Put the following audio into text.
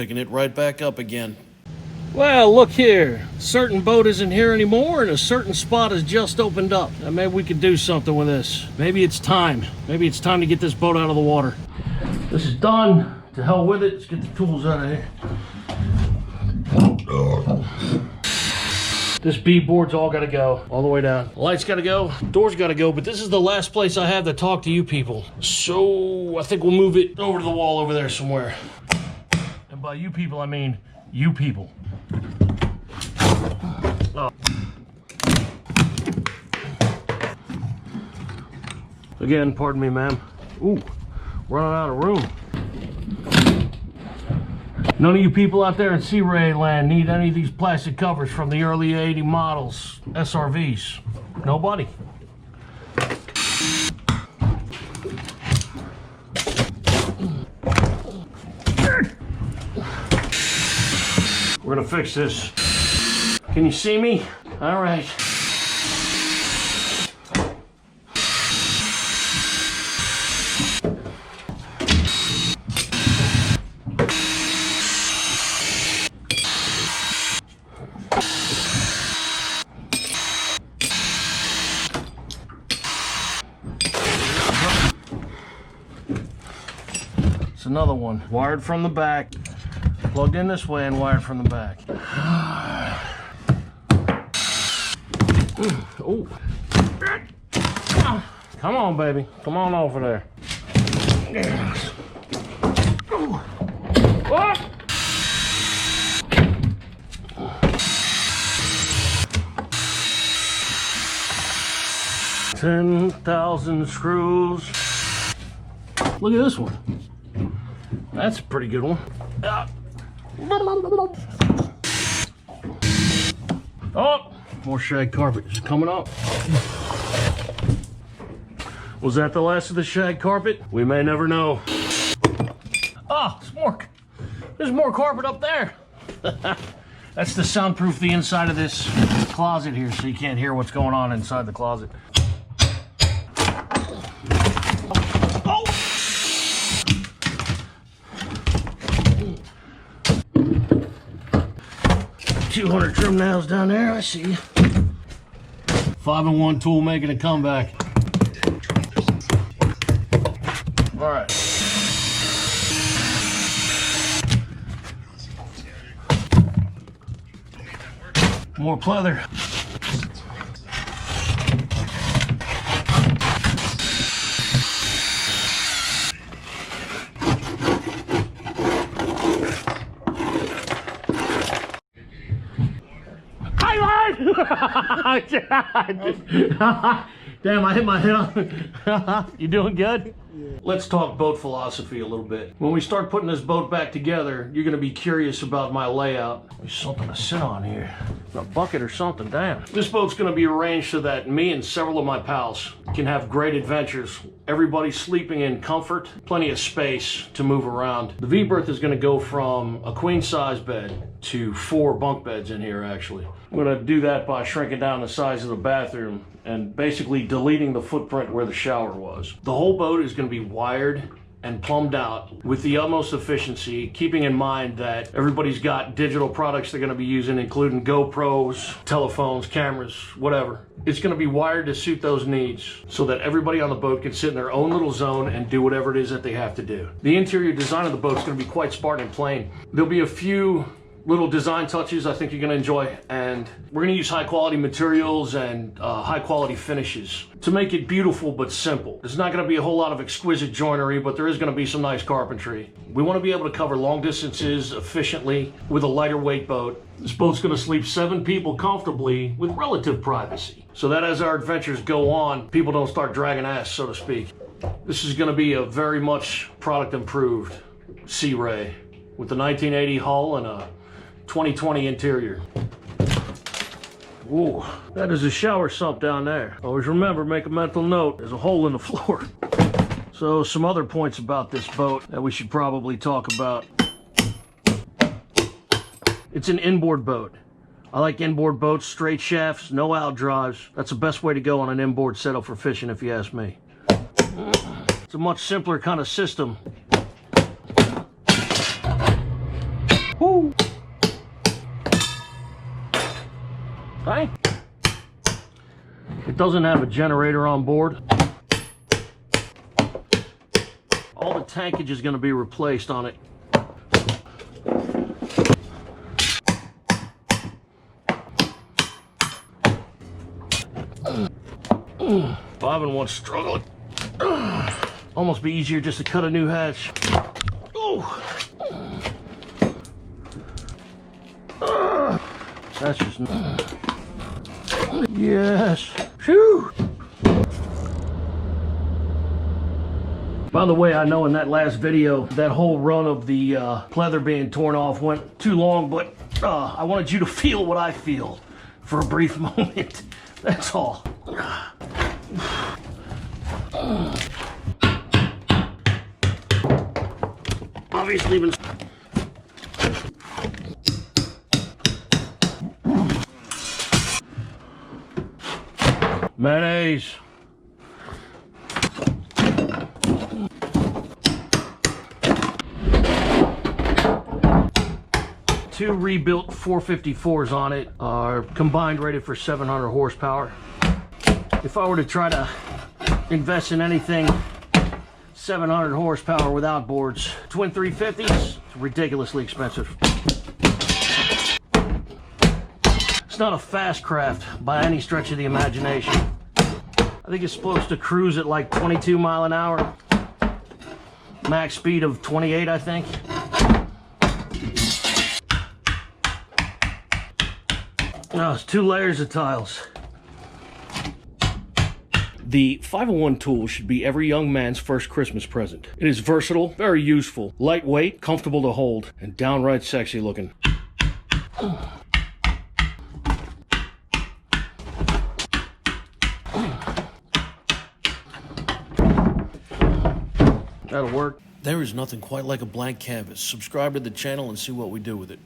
picking it right back up again. Well, look here. A certain boat isn't here anymore, and a certain spot has just opened up. Now, maybe we could do something with this. Maybe it's time. Maybe it's time to get this boat out of the water. This is done. To hell with it. Let's get the tools out of here. This B-board's all gotta go, all the way down. Lights gotta go, doors gotta go, but this is the last place I have to talk to you people. So I think we'll move it over to the wall over there somewhere. And by you people, I mean you people. Oh. Again, pardon me, ma'am. Ooh, running out of room. None of you people out there in Sea Ray land need any of these plastic covers from the early 80 models SRVs. Nobody. We're gonna fix this. Can you see me? All right. It's another one, wired from the back, plugged in this way and wired from the back. Oh. Come on, baby. Come on over there. Yes. Oh. 10,000 screws. Look at this one. That's a pretty good one. Oh, more shag carpet is coming up. Was that the last of the shag carpet? We may never know. Oh, there's more carpet up there. That's to soundproof the inside of this closet here so you can't hear what's going on inside the closet. 200 trim nails down there, I see you. 5-in-1 tool making a comeback. All right. More pleather. Damn, I hit my head on. You doing good? Yeah. Let's talk boat philosophy a little bit. When we start putting this boat back together, you're going to be curious about my layout. There's something to sit on here. A bucket or something, damn. This boat's going to be arranged so that me and several of my pals can have great adventures. Everybody's sleeping in comfort, plenty of space to move around. The V-berth is going to go from a queen size bed to 4 bunk beds in here, actually. I'm going to do that by shrinking down the size of the bathroom and basically deleting the footprint where the shower was. The whole boat is going to be wired and plumbed out with the utmost efficiency, keeping in mind that everybody's got digital products they're going to be using, including GoPros, telephones, cameras, whatever. It's going to be wired to suit those needs so that everybody on the boat can sit in their own little zone and do whatever it is that they have to do. The interior design of the boat is going to be quite Spartan and plain. There'll be a few little design touches I think you're going to enjoy, and we're going to use high quality materials and high quality finishes to make it beautiful but simple. There's not going to be a whole lot of exquisite joinery, but there is going to be some nice carpentry. We want to be able to cover long distances efficiently with a lighter weight boat. This boat's going to sleep 7 people comfortably with relative privacy, so that as our adventures go on, people don't start dragging ass, so to speak. This is going to be a very much product improved Sea Ray with the 1980 hull and a 2020 interior. Ooh, that is a shower sump down there. Always remember, make a mental note, there's a hole in the floor. So some other points about this boat that we should probably talk about. It's an inboard boat. I like inboard boats, straight shafts, no out drives. That's the best way to go on an inboard setup for fishing, if you ask me. It's a much simpler kind of system. Woo! Okay. It doesn't have a generator on board. All the tankage is going to be replaced on it. If Ivan wants struggling, almost be easier just to cut a new hatch. Oh, that's just yes. Phew. By the way, I know in that last video, that whole run of the pleather being torn off went too long, but I wanted you to feel what I feel for a brief moment. That's all. Obviously, been mayonnaise. Two rebuilt 454s on it are combined rated for 700 horsepower. If I were to try to invest in anything 700 horsepower without boards, twin 350s, it's ridiculously expensive. It's not a fast craft by any stretch of the imagination. I think it's supposed to cruise at like 22 mile an hour. Max speed of 28, I think. Oh, it's 2 layers of tiles. The 501 tool should be every young man's first Christmas present. It is versatile, very useful, lightweight, comfortable to hold, and downright sexy looking. That'll work. There is nothing quite like a blank canvas. Subscribe to the channel and see what we do with it.